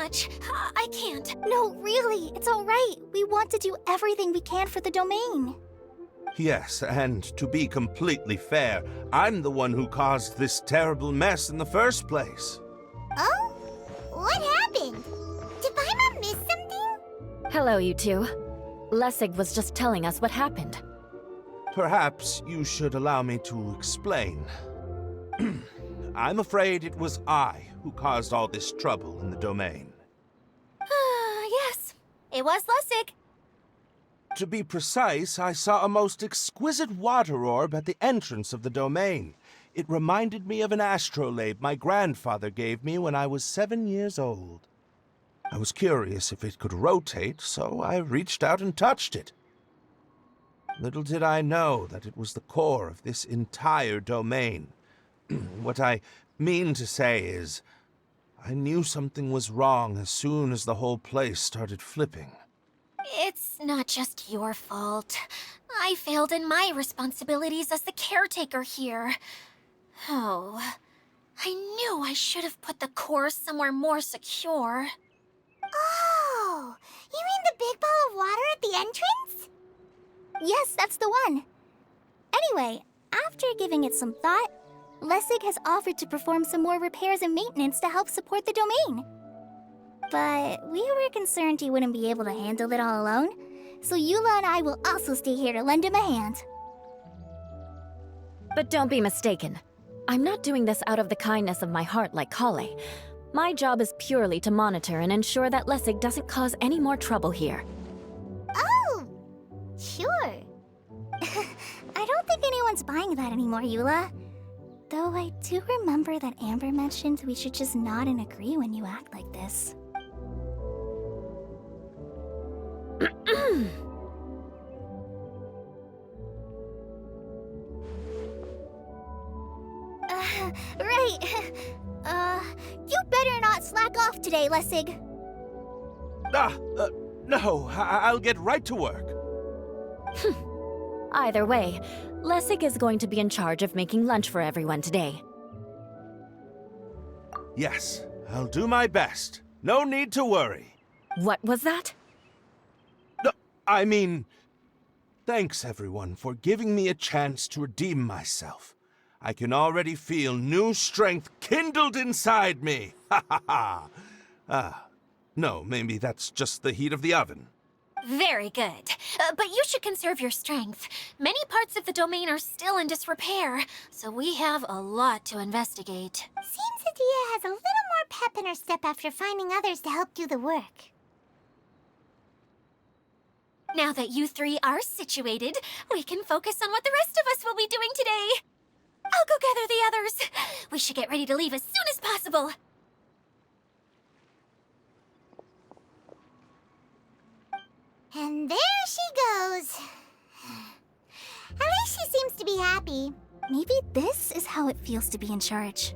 much. I can't. No, really, it's all right. We want to do everything we can for the domain. Yes, and to be completely fair, I'm the one who caused this terrible mess in the first place. Oh? What happened? Did Paimon miss something? Hello, you two. Lessig was just telling us what happened. Perhaps you should allow me to explain. I'm afraid it was I who caused all this trouble in the domain. Yes, it was Lessig. To be precise, I saw a most exquisite water orb at the entrance of the domain. It reminded me of an astrolabe my grandfather gave me when I was 7 years old. I was curious if it could rotate, so I reached out and touched it. Little did I know that it was the core of this entire domain. What I mean to say is, I knew something was wrong as soon as the whole place started flipping. It's not just your fault. I failed in my responsibilities as the caretaker here. Oh, I knew I should have put the core somewhere more secure. Oh, you mean the big ball of water at the entrance? Yes, that's the one. Anyway, after giving it some thought, Lessig has offered to perform some more repairs and maintenance to help support the domain. But we were concerned he wouldn't be able to handle it all alone, so Eula and I will also stay here to lend him a hand. But don't be mistaken. I'm not doing this out of the kindness of my heart like Kale. My job is purely to monitor and ensure that Lessig doesn't cause any more trouble here. Oh, sure. I don't think anyone's buying that anymore, Eula. Though I do remember that Amber mentioned we should just nod and agree when you act like this. Right. You better not slack off today, Lessig. No, I'll get right to work. Either way, Lessig is going to be in charge of making lunch for everyone today. Yes, I'll do my best. No need to worry. What was that? No, I mean, thanks everyone for giving me a chance to redeem myself. I can already feel new strength kindled inside me. Ha ha ha. No, maybe that's just the heat of the oven. Very good. But you should conserve your strength. Many parts of the domain are still in disrepair, so we have a lot to investigate. Seems Adia has a little more pep in her step after finding others to help do the work. Now that you three are situated, we can focus on what the rest of us will be doing today. I'll go gather the others. We should get ready to leave as soon as possible. And there she goes. At least she seems to be happy. Maybe this is how it feels to be in charge.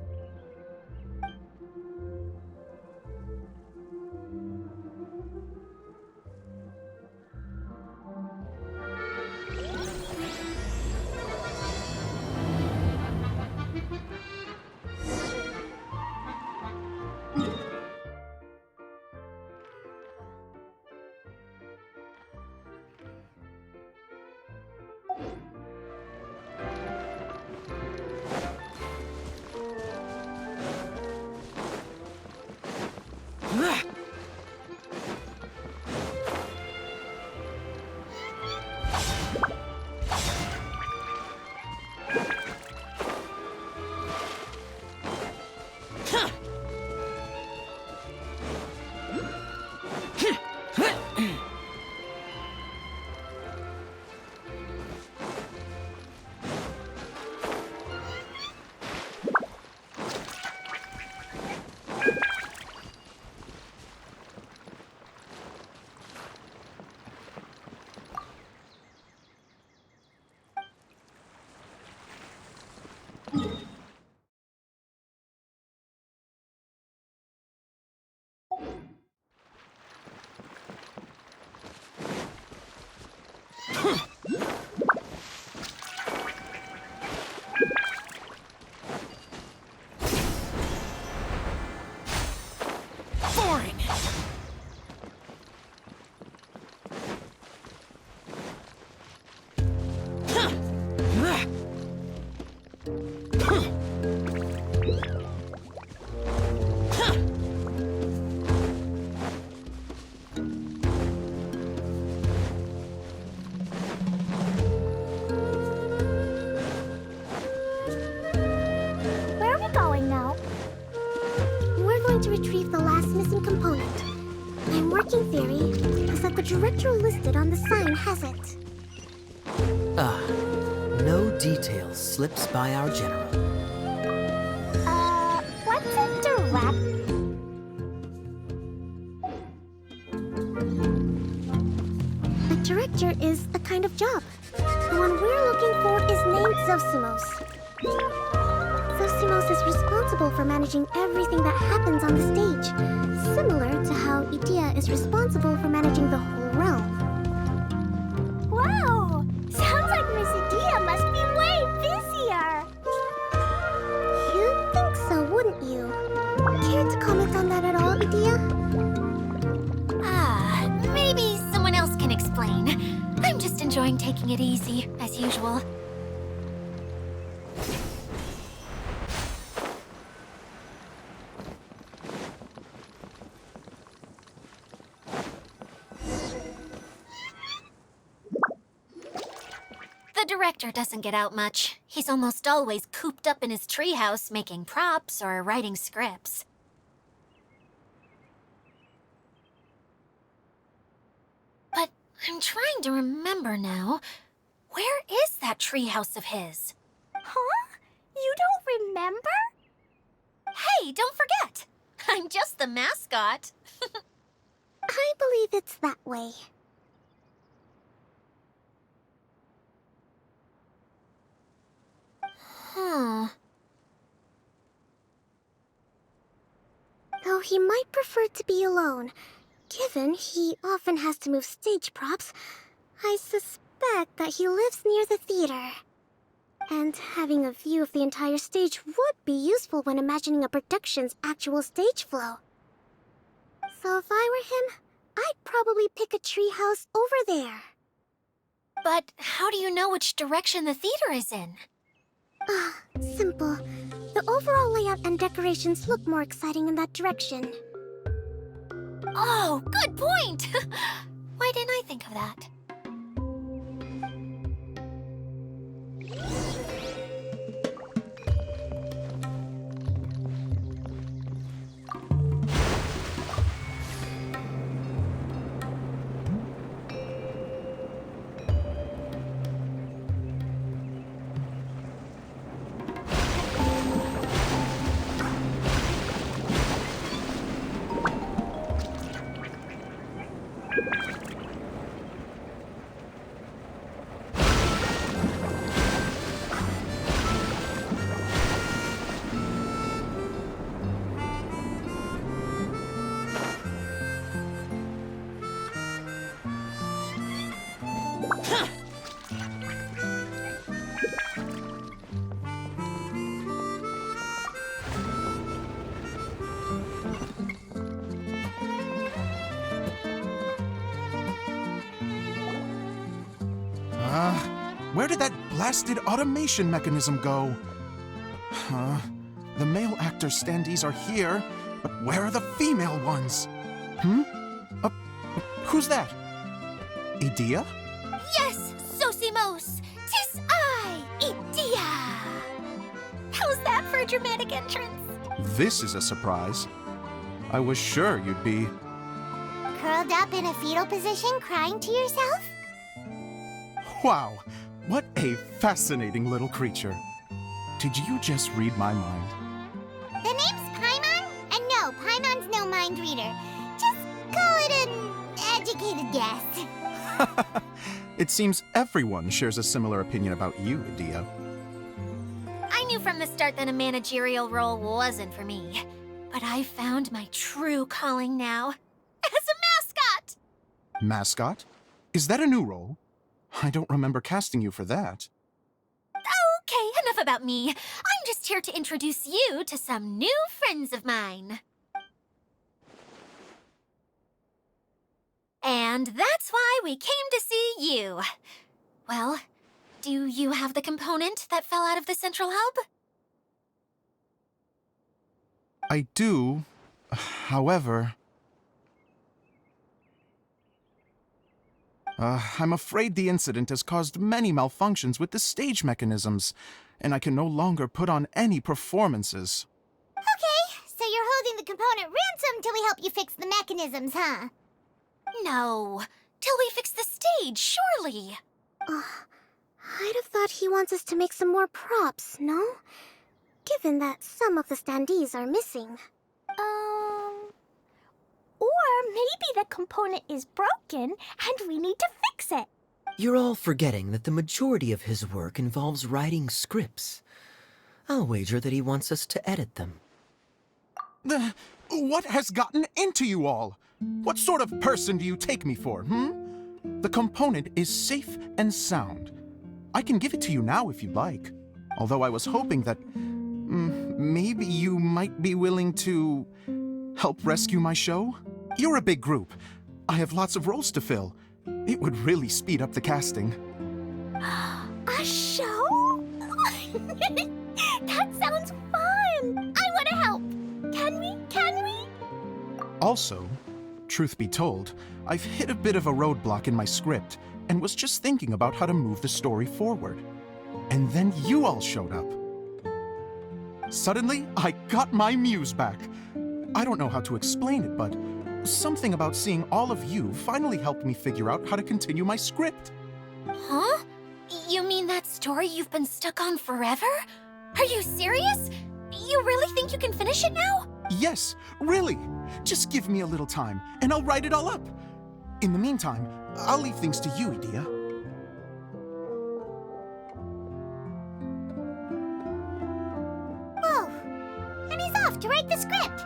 a director listed on the sign hasn't. No detail slips by our general. What's a direct? A director is a kind of job. The one we're looking for is named Zosimos. Zosimos is responsible for managing everything that happens on the stage, similar to how Idea is responsible for managing the whole realm. Wow! Sounds like Miss Idea must be way busier! You'd think so, wouldn't you? Care to comment on that at all, Idea? Maybe someone else can explain. I'm just enjoying taking it easy, as usual. The director doesn't get out much. He's almost always cooped up in his treehouse making props or writing scripts. But I'm trying to remember now. Where is that treehouse of his? Huh? You don't remember? Hey, don't forget! I'm just the mascot. I believe it's that way. Huh. Though he might prefer to be alone, given he often has to move stage props, I suspect that he lives near the theater. And having a view of the entire stage would be useful when imagining a production's actual stage flow. So if I were him, I'd probably pick a treehouse over there. But how do you know which direction the theater is in? Simple. The overall layout and decorations look more exciting in that direction. Oh, good point! Why didn't I think of that? Where did that blasted automation mechanism go? The male actor standees are here, but where are the female ones? Who's that? Idea? Yes, Zosimos! 'Tis I, Idea! How's that for a dramatic entrance? This is a surprise. I was sure you'd be... Curled up in a fetal position, crying to yourself? Wow, what a fascinating little creature. Did you just read my mind? The name's Paimon? And no, Paimon's no mind reader. Just call it an educated guess. It seems everyone shares a similar opinion about you, Idea. I knew from the start that a managerial role wasn't for me. But I found my true calling now. As a mascot! Mascot? Is that a new role? I don't remember casting you for that. Okay, enough about me. I'm just here to introduce you to some new friends of mine. And that's why we came to see you. Well, do you have the component that fell out of the central hub? I do, however... I'm afraid the incident has caused many malfunctions with the stage mechanisms, and I can no longer put on any performances. Okay, so you're holding the component ransom till we help you fix the mechanisms, huh? No. Till we fix the stage, surely. I'd have thought he wants us to make some more props, no? Given that some of the standees are missing. Or maybe the component is broken and we need to fix it. You're all forgetting that the majority of his work involves writing scripts. I'll wager that he wants us to edit them. What has gotten into you all? What sort of person do you take me for, The component is safe and sound. I can give it to you now if you'd like. Although I was hoping that maybe you might be willing to help rescue my show? You're a big group. I have lots of roles to fill. It would really speed up the casting. A show? That sounds fun! I want to help! Can we? Also, truth be told, I've hit a bit of a roadblock in my script and was just thinking about how to move the story forward. And then you all showed up. Suddenly, I got my muse back. I don't know how to explain it, but something about seeing all of you finally helped me figure out how to continue my script. Huh? You mean that story you've been stuck on forever? Are you serious? You really think you can finish it now? Yes, really. Just give me a little time, and I'll write it all up. In the meantime, I'll leave things to you, Idia. Whoa! And he's off to write the script!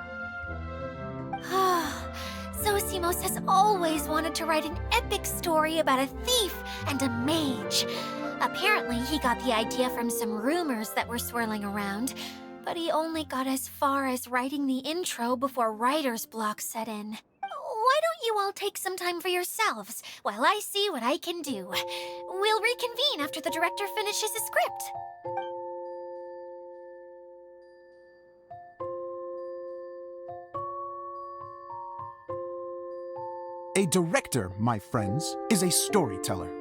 Zosimos has always wanted to write an epic story about a thief and a mage. Apparently, he got the idea from some rumors that were swirling around, but he only got as far as writing the intro before writer's block set in. Why don't you all take some time for yourselves while I see what I can do? We'll reconvene after the director finishes his script. A director, my friends, is a storyteller.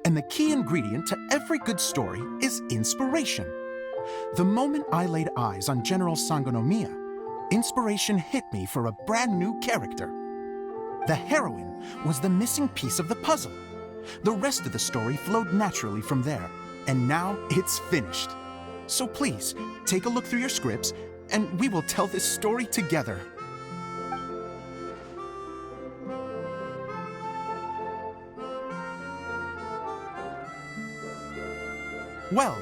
And the key ingredient to every good story is inspiration. The moment I laid eyes on General Sangonomiya, inspiration hit me for a brand new character. The heroine was the missing piece of the puzzle. The rest of the story flowed naturally from there, and now it's finished. So please, take a look through your scripts, and we will tell this story together. Well,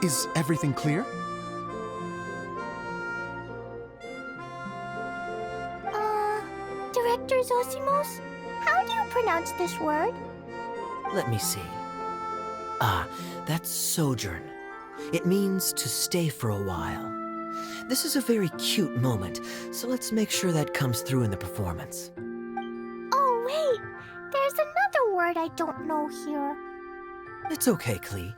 is everything clear? Director Zosimos, how do you pronounce this word? Let me see. That's sojourn. It means to stay for a while. This is a very cute moment, so let's make sure that comes through in the performance. Oh, wait! There's another word I don't know here. It's okay, Klee.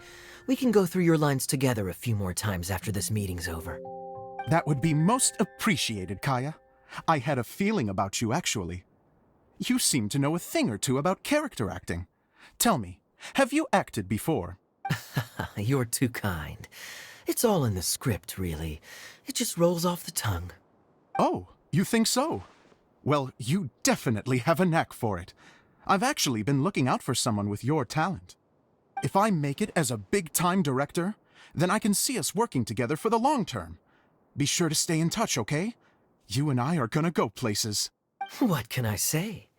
We can go through your lines together a few more times after this meeting's over. That would be most appreciated, Kaya. I had a feeling about you, actually. You seem to know a thing or two about character acting. Tell me, have you acted before? You're too kind. It's all in the script, really. It just rolls off the tongue. Oh, you think so? Well, you definitely have a knack for it. I've actually been looking out for someone with your talent. If I make it as a big-time director, then I can see us working together for the long term. Be sure to stay in touch, okay? You and I are gonna go places. What can I say?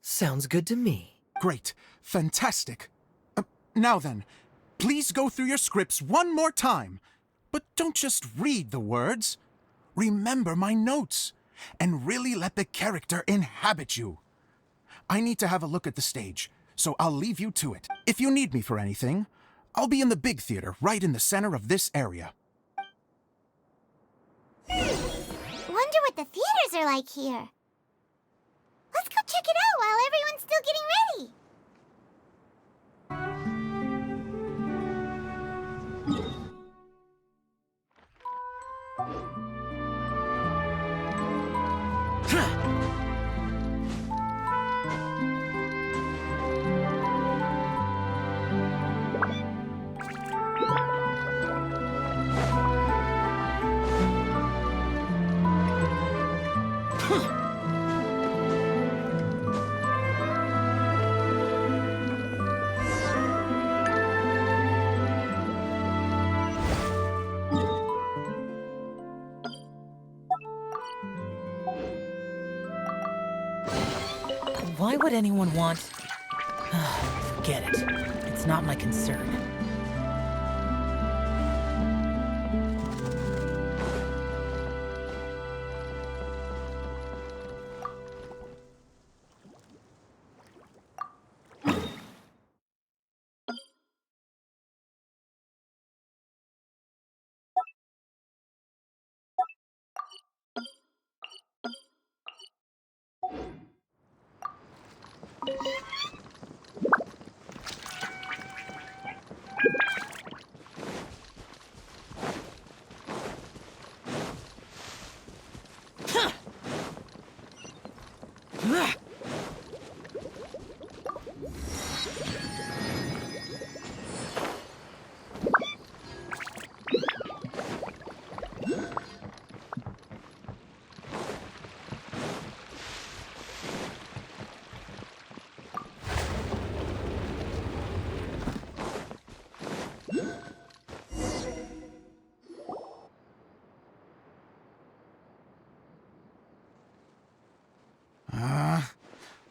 Sounds good to me. Great. Fantastic. Now then, please go through your scripts one more time. But don't just read the words. Remember my notes, and really let the character inhabit you. I need to have a look at the stage, so I'll leave you to it. If you need me for anything, I'll be in the big theater right in the center of this area. Wonder what the theaters are like here. Let's go check it out while everyone's still getting ready. Why would anyone want... Forget it. It's not my concern.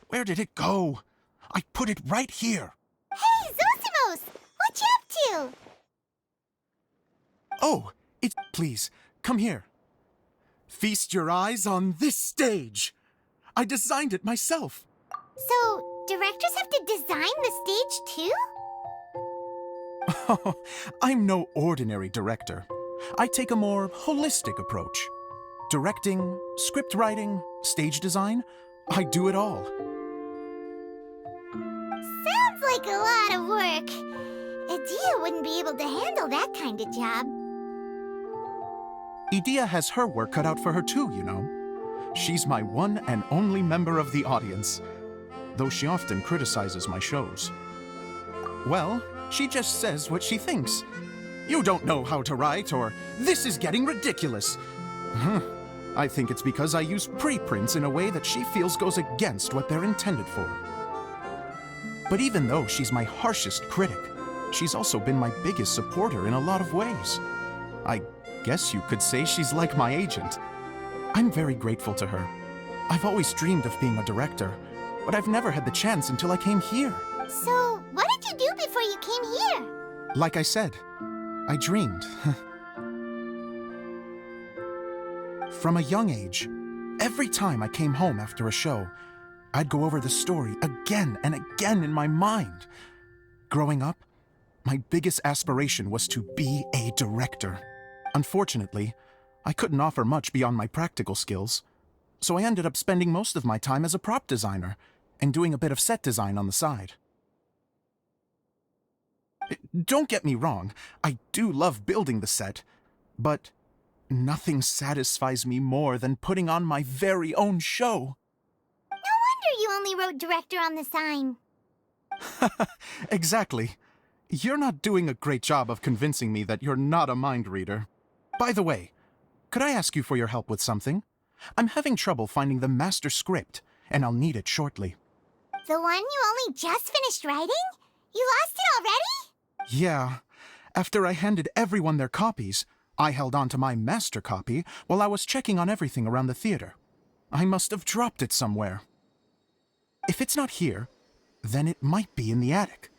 Where did it go? I put it right here. Hey, Zosimos! What you up to? Oh, please, come here. Feast your eyes on this stage. I designed it myself. So, directors have to design the stage too? Oh, I'm no ordinary director. I take a more holistic approach. Directing, script writing, stage design, I do it all. Sounds like a lot of work. Edea wouldn't be able to handle that kind of job. Edea has her work cut out for her too, you know. She's my one and only member of the audience, though she often criticizes my shows. Well, she just says what she thinks. You don't know how to write, or this is getting ridiculous. I think it's because I use preprints in a way that she feels goes against what they're intended for. But even though she's my harshest critic, she's also been my biggest supporter in a lot of ways. I guess you could say she's like my agent. I'm very grateful to her. I've always dreamed of being a director, but I've never had the chance until I came here. So, what did you do before you came here? Like I said, I dreamed. From a young age, every time I came home after a show, I'd go over the story again and again in my mind. Growing up, my biggest aspiration was to be a director. Unfortunately, I couldn't offer much beyond my practical skills, so I ended up spending most of my time as a prop designer and doing a bit of set design on the side. Don't get me wrong, I do love building the set, but nothing satisfies me more than putting on my very own show. No wonder you only wrote director on the sign. Exactly. You're not doing a great job of convincing me that you're not a mind reader. By the way, could I ask you for your help with something? I'm having trouble finding the master script, and I'll need it shortly. The one you only just finished writing? You lost it already? Yeah. After I handed everyone their copies, I held on to my master copy while I was checking on everything around the theater. I must have dropped it somewhere. If it's not here, then it might be in the attic.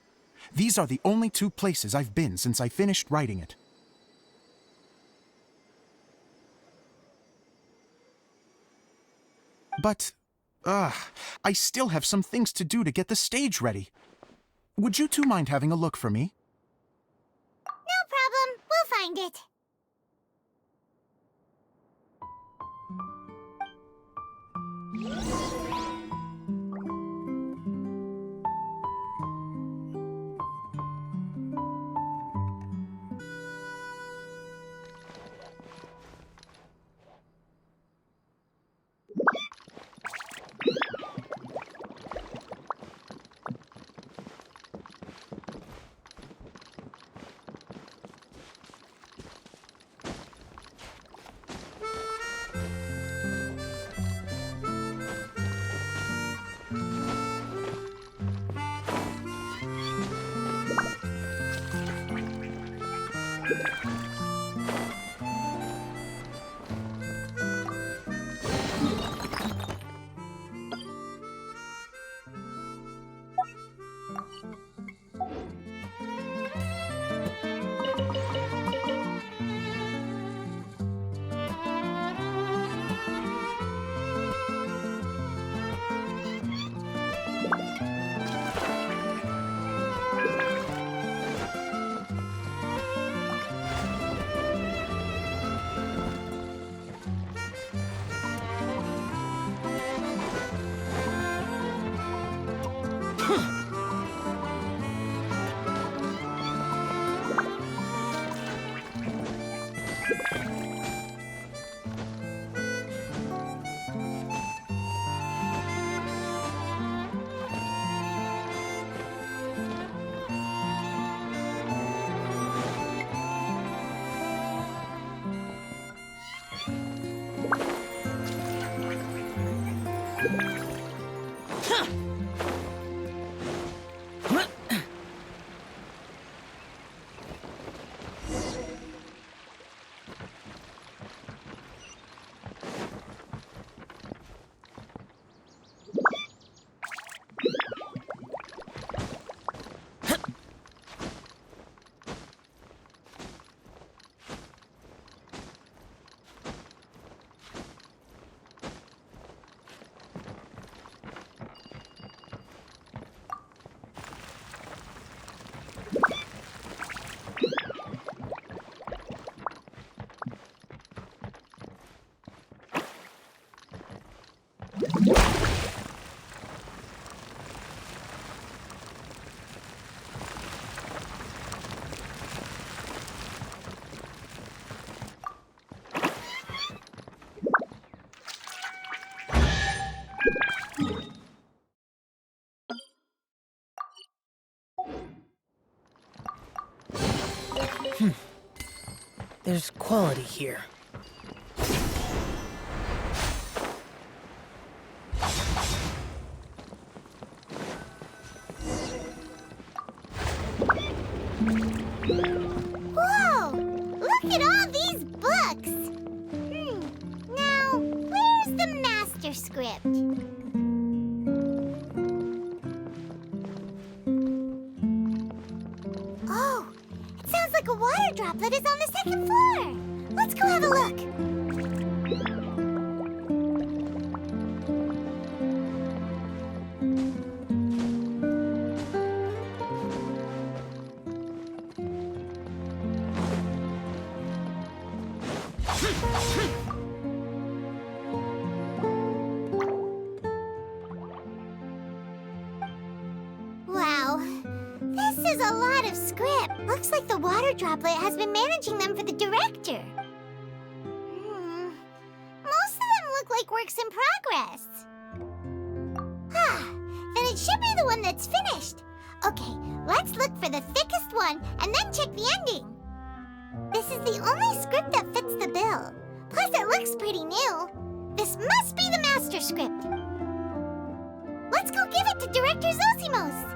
These are the only two places I've been since I finished writing it. But, I still have some things to do to get the stage ready. Would you two mind having a look for me? No problem. We'll find it. There's quality here. Whoa! Look at all these books! Now, where's the master script? Oh, it sounds like a water droplet is on the second floor. Let's go have a look. Wow, this is a lot of script. Looks like the water droplet has been managing them for the director. Most of them look like works in progress. Then it should be the one that's finished. Okay, let's look for the thickest one and then check the ending. This is the only script that fits the bill. Plus, it looks pretty new. This must be the master script. Let's go give it to Director Zosimos.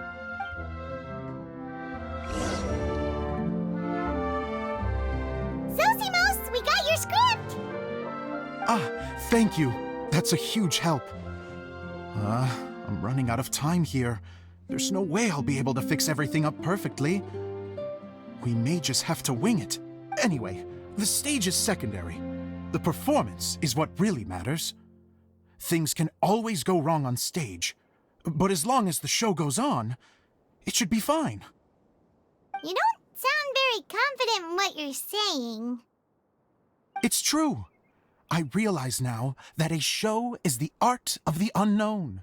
Zosimos, we got your script! Ah, thank you. That's a huge help. I'm running out of time here. There's no way I'll be able to fix everything up perfectly. We may just have to wing it. Anyway, the stage is secondary. The performance is what really matters. Things can always go wrong on stage, but as long as the show goes on, it should be fine. You don't sound very confident in what you're saying. It's true. I realize now that a show is the art of the unknown.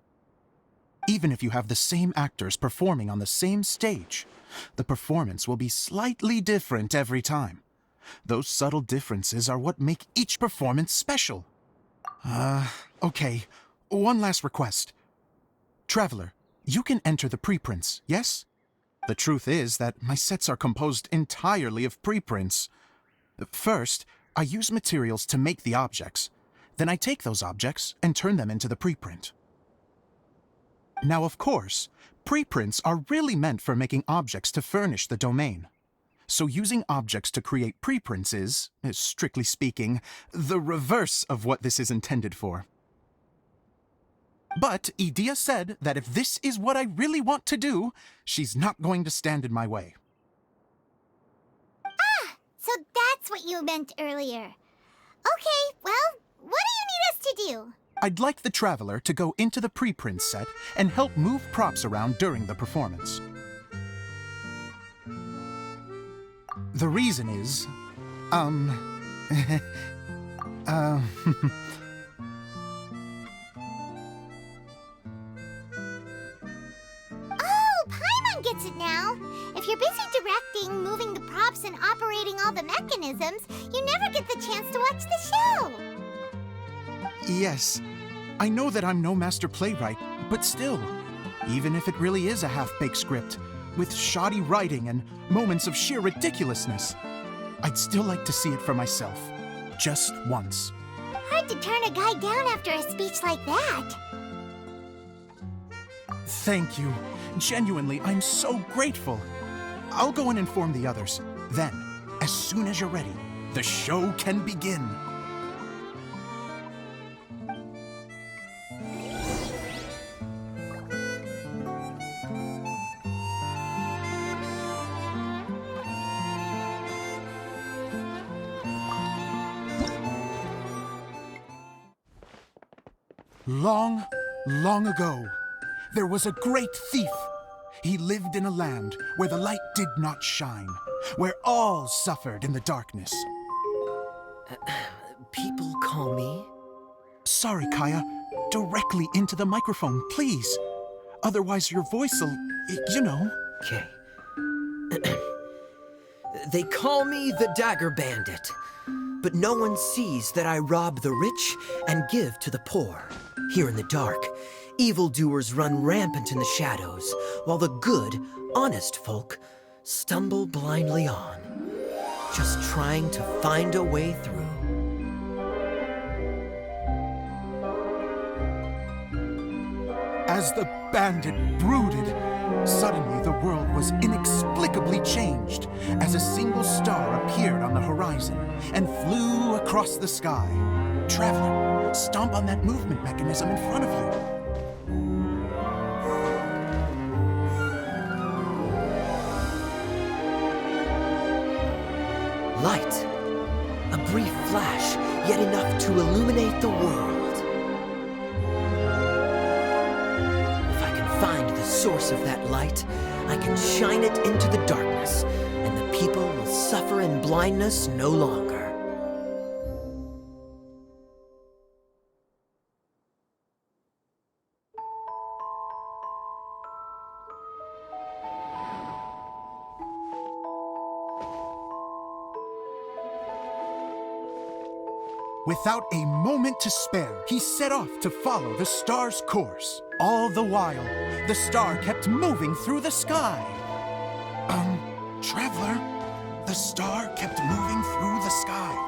Even if you have the same actors performing on the same stage, the performance will be slightly different every time. Those subtle differences are what make each performance special. Okay. One last request. Traveler, you can enter the preprints, yes? The truth is that my sets are composed entirely of preprints. First, I use materials to make the objects. Then I take those objects and turn them into the preprint. Now, of course, preprints are really meant for making objects to furnish the domain. So using objects to create preprints is, strictly speaking, the reverse of what this is intended for. But Edea said that if this is what I really want to do, she's not going to stand in my way. So that's what you meant earlier. Okay, well, what do you need us to do? I'd like the Traveler to go into the preprint set and help move props around during the performance. The reason is, If you're busy directing, moving the props, and operating all the mechanisms, you never get the chance to watch the show. Yes, I know that I'm no master playwright, but still, even if it really is a half-baked script, with shoddy writing and moments of sheer ridiculousness, I'd still like to see it for myself, just once. Hard to turn a guy down after a speech like that. Thank you. Genuinely, I'm so grateful. I'll go and inform the others. Then, as soon as you're ready, the show can begin. Long, long ago, there was a great thief. He lived in a land where the light did not shine, where all suffered in the darkness. People call me... Sorry, Kaya. Directly into the microphone, please. Otherwise your voice'll, you know. Okay. They call me the Dagger Bandit, but no one sees that I rob the rich and give to the poor. Here in the dark, evildoers run rampant in the shadows, while the good, honest folk stumble blindly on, just trying to find a way through. As the bandit brooded, suddenly the world was inexplicably changed as a single star appeared on the horizon and flew across the sky. Traveler, stomp on that movement mechanism in front of you. Light. A brief flash, yet enough to illuminate the world. If I can find the source of that light, I can shine it into the darkness, and the people will suffer in blindness no longer. Without a moment to spare, he set off to follow the star's course. All the while, the star kept moving through the sky. Traveler, the star kept moving through the sky.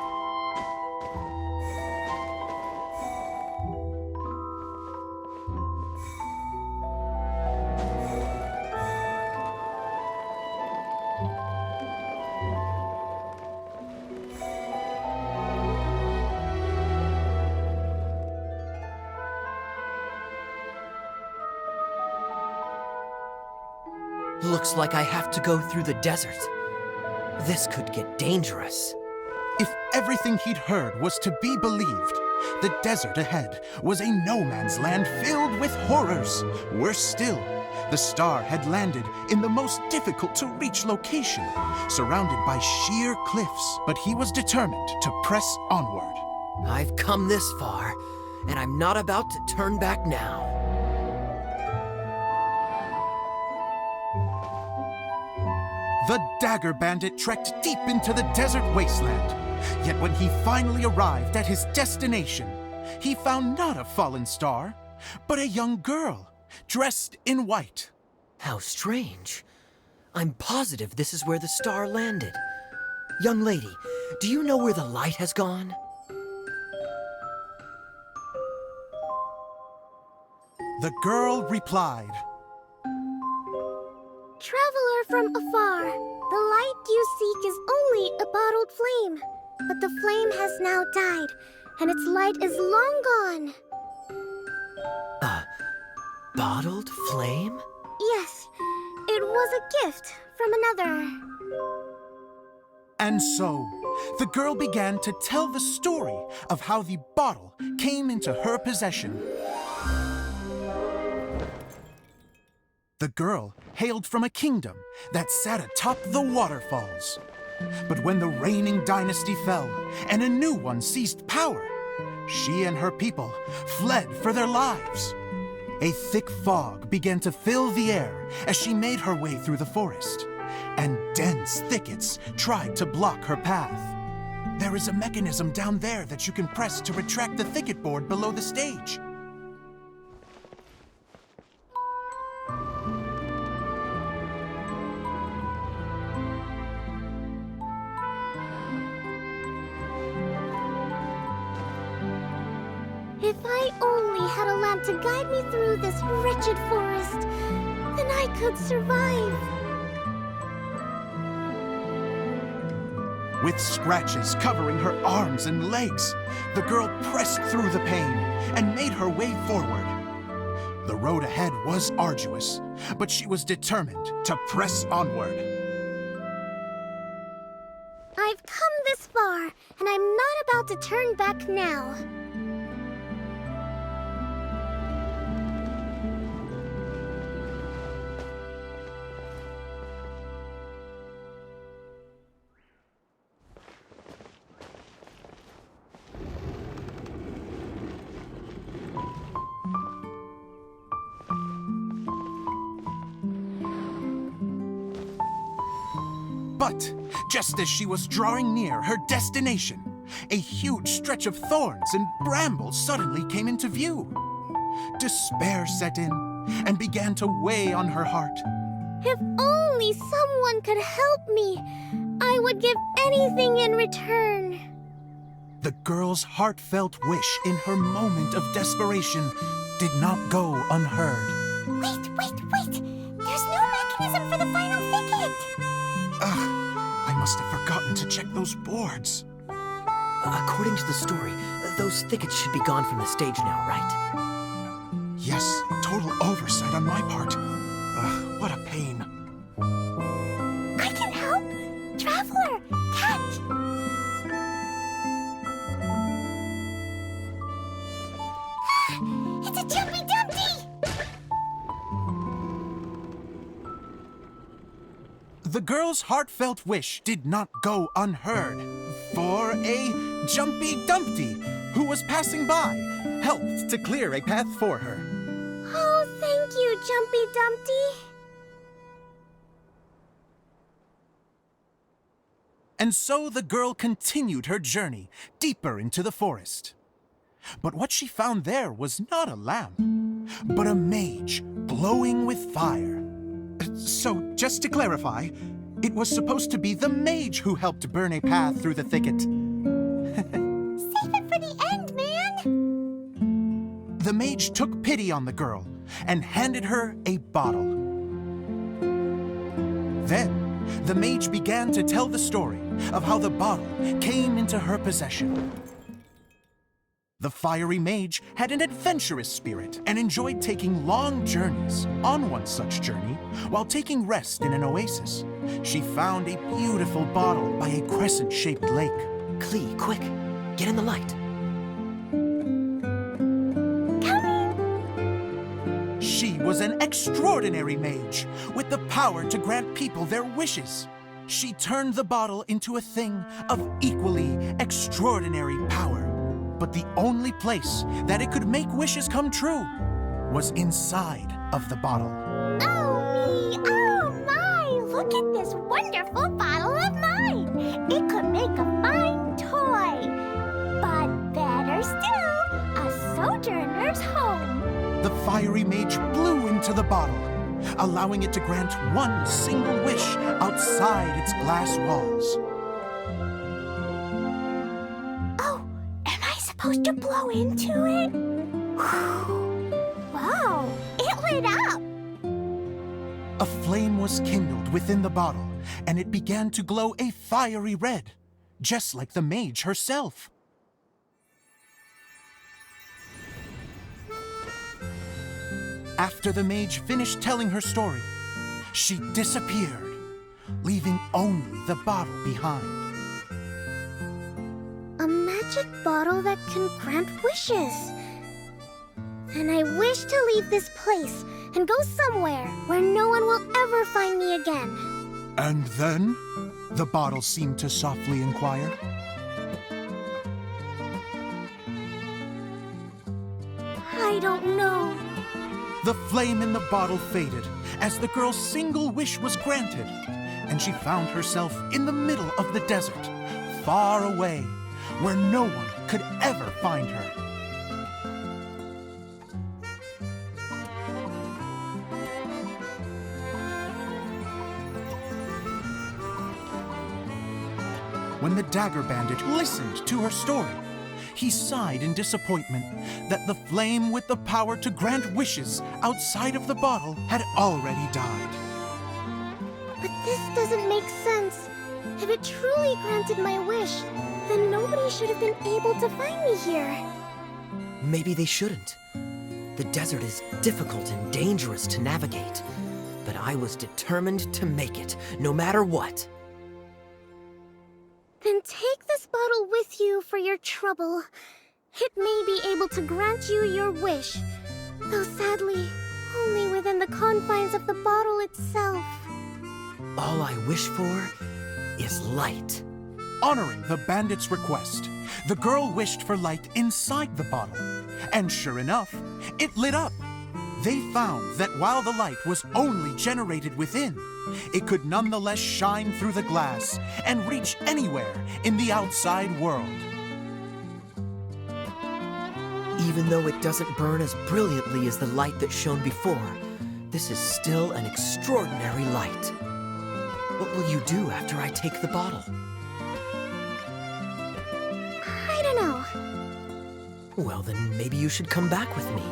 Looks like I have to go through the desert. This could get dangerous. If everything he'd heard was to be believed, the desert ahead was a no-man's land filled with horrors. Worse still, the star had landed in the most difficult-to-reach location, surrounded by sheer cliffs. But he was determined to press onward. I've come this far, and I'm not about to turn back now. The Dagger Bandit trekked deep into the desert wasteland. Yet when he finally arrived at his destination, he found not a fallen star, but a young girl, dressed in white. How strange. I'm positive this is where the star landed. Young lady, do you know where the light has gone? The girl replied, Traveler from afar, the light you seek is only a bottled flame. But the flame has now died, and its light is long gone. A bottled flame? Yes, it was a gift from another. And so, the girl began to tell the story of how the bottle came into her possession. The girl hailed from a kingdom that sat atop the waterfalls. But when the reigning dynasty fell and a new one seized power, she and her people fled for their lives. A thick fog began to fill the air as she made her way through the forest. and dense thickets tried to block her path. There is a mechanism down there that you can press to retract the thicket board below the stage. If I only had a lamp to guide me through this wretched forest, then I could survive. With scratches covering her arms and legs, the girl pressed through the pain and made her way forward. The road ahead was arduous, but she was determined to press onward. I've come this far, and I'm not about to turn back now. But just as she was drawing near her destination, a huge stretch of thorns and brambles suddenly came into view. Despair set in and began to weigh on her heart. If only someone could help me, I would give anything in return. The girl's heartfelt wish in her moment of desperation did not go unheard. Wait! There's no mechanism for the final thicket! I must have forgotten to check those boards. According to the story, those thickets should be gone from the stage now, right? Yes, total oversight on my part. What a pain. I can help! Traveler, catch! It's a Jumpy Dumpty! The girl's heartfelt wish did not go unheard, for a Jumpy Dumpty, who was passing by, helped to clear a path for her. Oh, thank you, Jumpy Dumpty. And so the girl continued her journey deeper into the forest. But what she found there was not a lamp, but a mage glowing with fire. So, just to clarify, it was supposed to be the mage who helped burn a path through the thicket. Save it for the end, man! The mage took pity on the girl and handed her a bottle. Then, the mage began to tell the story of how the bottle came into her possession. The fiery mage had an adventurous spirit and enjoyed taking long journeys. On one such journey, while taking rest in an oasis, she found a beautiful bottle by a crescent-shaped lake. Klee, quick, get in the light. She was an extraordinary mage with the power to grant people their wishes. She turned the bottle into a thing of equally extraordinary power. But the only place that it could make wishes come true was inside of the bottle. Oh me, oh my! Look at this wonderful bottle of mine! It could make a fine toy! But better still, a sojourner's home! The fiery mage blew into the bottle, allowing it to grant one single wish outside its glass walls. Supposed to blow into it? Wow, it lit up! A flame was kindled within the bottle, and it began to glow a fiery red, just like the mage herself. After the mage finished telling her story, she disappeared, leaving only the bottle behind. A magic bottle that can grant wishes. And I wish to leave this place and go somewhere where no one will ever find me again. And then? The bottle seemed to softly inquire. I don't know. The flame in the bottle faded as the girl's single wish was granted. and she found herself in the middle of the desert, far away, where no one could ever find her. When the Dagger Bandit listened to her story, he sighed in disappointment that the flame with the power to grant wishes outside of the bottle had already died. But this doesn't make sense. If it truly granted my wish, then nobody should have been able to find me here. Maybe they shouldn't. The desert is difficult and dangerous to navigate, but I was determined to make it, no matter what. Then take this bottle with you for your trouble. It may be able to grant you your wish, though sadly, only within the confines of the bottle itself. All I wish for is light. Honoring the bandit's request, the girl wished for light inside the bottle, and sure enough, it lit up. They found that while the light was only generated within, it could nonetheless shine through the glass and reach anywhere in the outside world. Even though it doesn't burn as brilliantly as the light that shone before, this is still an extraordinary light. What will you do after I take the bottle? I don't know. Well, then maybe you should come back with me.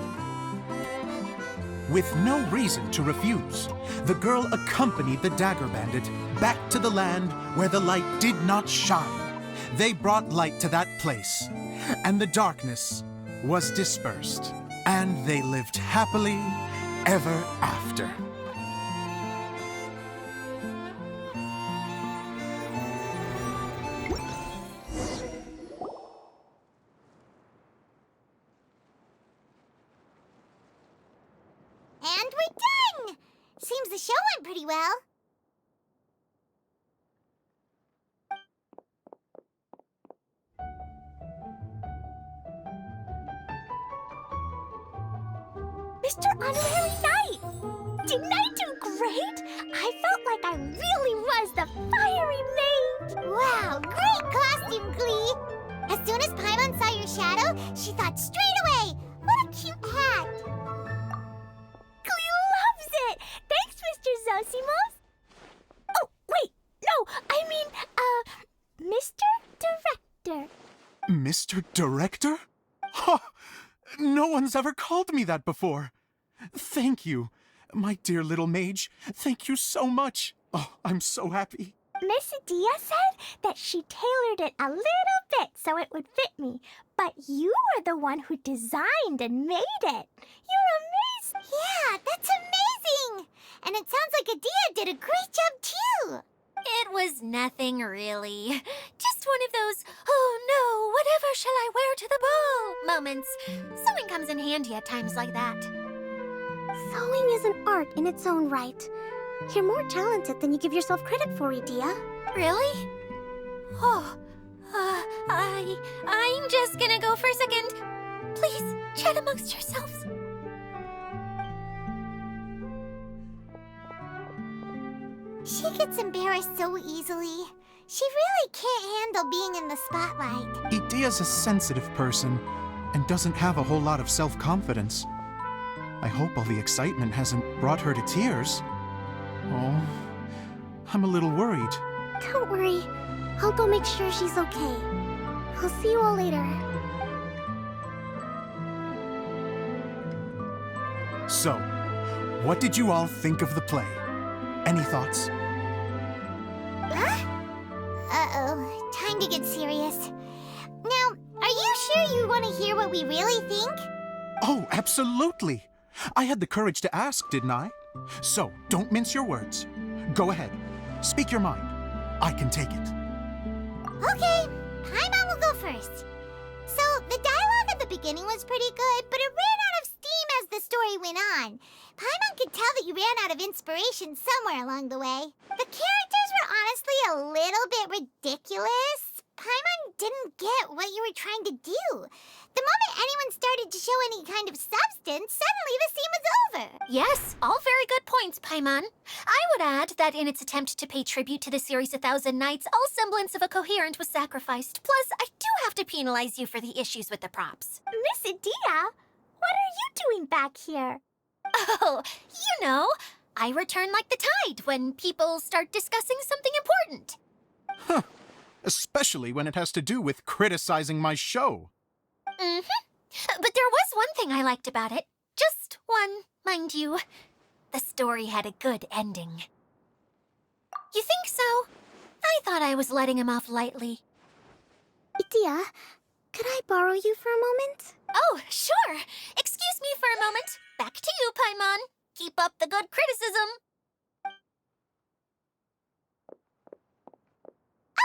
With no reason to refuse, the girl accompanied the Dagger Bandit back to the land where the light did not shine. They brought light to that place, and the darkness was dispersed, and they lived happily ever after. And we're done! Seems the show went pretty well. Mr. Honorary Knight! Didn't I do great? I felt like I really was the fiery mage! Wow, great costume, Glee! As soon as Paimon saw your shadow, she thought straight away, what a cute hat! Glee loves it! Thanks, Mr. Zosimos! Oh, wait, no, I mean, Mr. Director. Mr. Director? Ha! No one's ever called me that before. Thank you, my dear little mage. Thank you so much. Oh, I'm so happy. Miss Adia said that she tailored it a little bit so it would fit me, but you are the one who designed and made it. You're amazing. Yeah, that's amazing. And it sounds like Adia did a great job too. It was nothing really. Just one of those, oh no, whatever shall I wear to the ball moments. Sewing comes in handy at times like that. Sewing is an art in its own right. You're more talented than you give yourself credit for, Idia. Really? Oh, I'm just gonna go for a second. Please, chat amongst yourselves. She gets embarrassed so easily. She really can't handle being in the spotlight. Idia's a sensitive person and doesn't have a whole lot of self-confidence. I hope all the excitement hasn't brought her to tears. Oh, I'm a little worried. Don't worry. I'll go make sure she's okay. I'll see you all later. So, what did you all think of the play? Any thoughts? Uh-oh, time to get serious. Now, are you sure you want to hear what we really think? Oh, absolutely. I had the courage to ask, didn't I? So, don't mince your words. Go ahead. Speak your mind. I can take it. Okay, Paimon will go first. So, the dialogue at the beginning was pretty good, but it ran out of steam as the story went on. Paimon could tell that you ran out of inspiration somewhere along the way. The characters were honestly a little bit ridiculous, Paimon didn't get what you were trying to do. The moment anyone started to show any kind of substance, suddenly the scene was over. Yes, all very good points, Paimon. I would add that in its attempt to pay tribute to the series 1,000 Nights, all semblance of a coherent was sacrificed. Plus, I do have to penalize you for the issues with the props. Miss Adia, what are you doing back here? Oh, you know, I return like the tide when people start discussing something important. Huh. Especially when it has to do with criticizing my show. But there was one thing I liked about it. Just one, mind you. The story had a good ending. You think so? I thought I was letting him off lightly. Idia, could I borrow you for a moment? Oh, sure. Excuse me for a moment. Back to you, Paimon. Keep up the good criticism.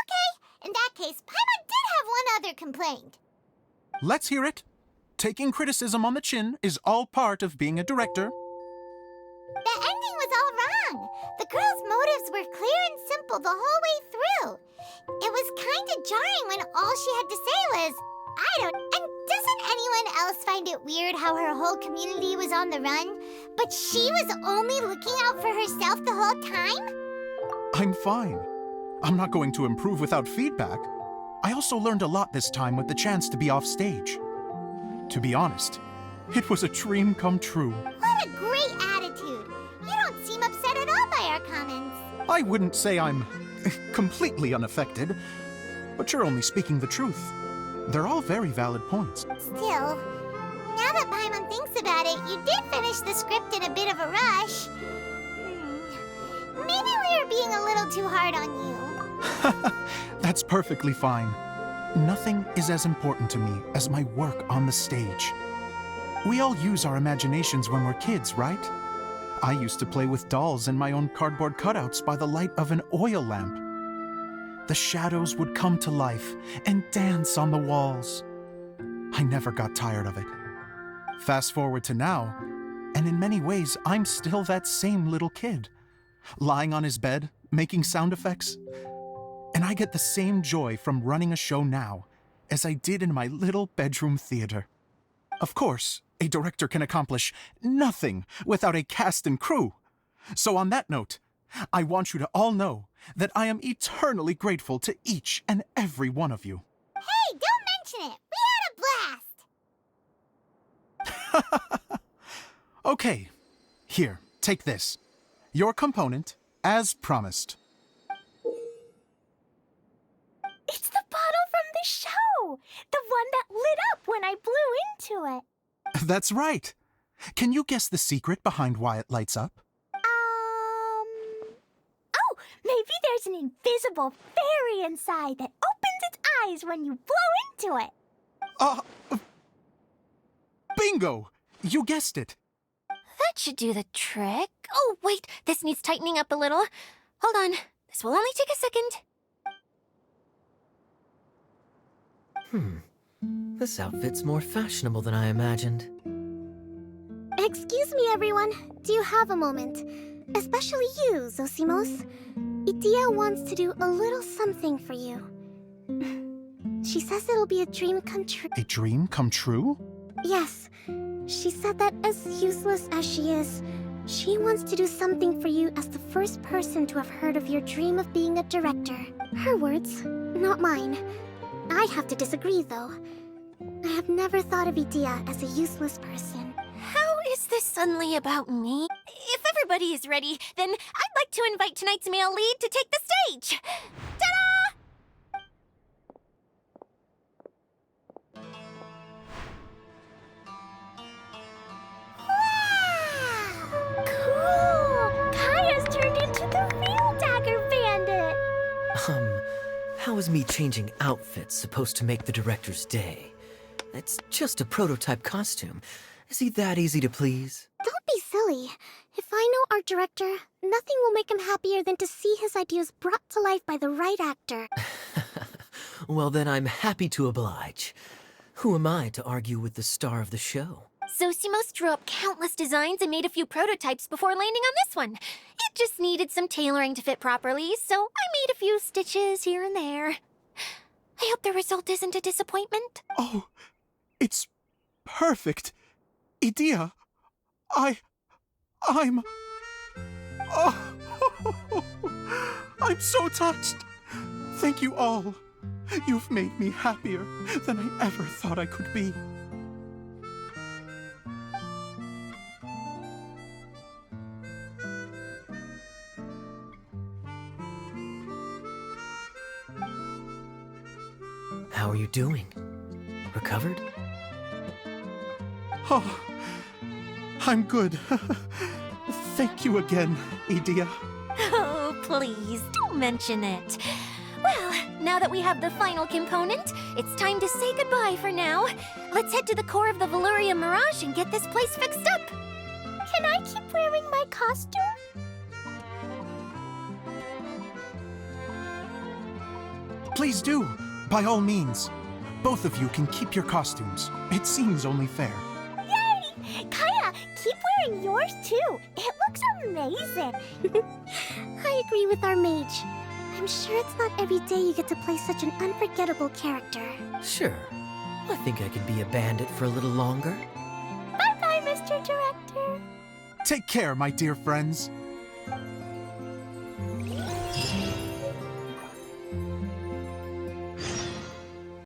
Okay, in that case, Paimon did have one other complaint. Let's hear it. Taking criticism on the chin is all part of being a director. The ending was all wrong. The girl's motives were clear and simple the whole way through. It was kind of jarring when all she had to say was, And doesn't anyone else find it weird how her whole community was on the run, but she was only looking out for herself the whole time? I'm fine. I'm not going to improve without feedback. I also learned a lot this time with the chance to be off stage. To be honest, it was a dream come true. What a great attitude. You don't seem upset at all by our comments. I wouldn't say I'm completely unaffected, but you're only speaking the truth. They're all very valid points. Still, now that Paimon thinks about it, you did finish the script in a bit of a rush. Maybe we were being a little too hard on you. That's perfectly fine. Nothing is as important to me as my work on the stage. We all use our imaginations when we're kids, right? I used to play with dolls and my own cardboard cutouts by the light of an oil lamp. The shadows would come to life and dance on the walls. I never got tired of it. Fast forward to now, and in many ways, I'm still that same little kid, lying on his bed, making sound effects. And I get the same joy from running a show now as I did in my little bedroom theater. Of course, a director can accomplish nothing without a cast and crew. So on that note, I want you to all know that I am eternally grateful to each and every one of you. Hey, don't mention it. We had a blast. Okay, here, take this. Your component, as promised. It's the bottle from the show. The one that lit up when I blew into it. That's right. Can you guess the secret behind why it lights up? Oh, maybe there's an invisible fairy inside that opens its eyes when you blow into it. Bingo! You guessed it. That should do the trick. Oh, wait, this needs tightening up a little. Hold on, this will only take a second. This outfit's more fashionable than I imagined. Excuse me, everyone. Do you have a moment? Especially you, Zosimos. Idia wants to do a little something for you. She says it'll be a dream come true. A dream come true? Yes. She said that as useless as she is, she wants to do something for you as the first person to have heard of your dream of being a director. Her words, not mine. I have to disagree, though. I have never thought of Idia as a useless person. How is this suddenly about me? If everybody is ready, then I'd like to invite tonight's male lead to take the stage. Ta-da! Cool! Kaya's turned into the real Dagger Bandit! How is me changing outfits supposed to make the director's day? It's just a prototype costume. Is he that easy to please? Don't be silly. If I know our director, nothing will make him happier than to see his ideas brought to life by the right actor. Well, then I'm happy to oblige. Who am I to argue with the star of the show? Zosimos drew up countless designs and made a few prototypes before landing on this one. It just needed some tailoring to fit properly, so I made a few stitches here and there. I hope the result isn't a disappointment. Oh, it's perfect. Idea, I'm... Oh, I'm so touched. Thank you all. You've made me happier than I ever thought I could be. How are you doing? Recovered? Oh, I'm good. Thank you again, Idea. Oh, please, don't mention it. Well, now that we have the final component, it's time to say goodbye for now. Let's head to the core of the Veluria Mirage and get this place fixed up. Can I keep wearing my costume? Please do, by all means. Both of you can keep your costumes. It seems only fair. Yay! Kaya, keep wearing yours too. It looks amazing. I agree with our mage. I'm sure it's not every day you get to play such an unforgettable character. Sure. I think I could be a bandit for a little longer. Bye-bye, Mr. Director. Take care, my dear friends.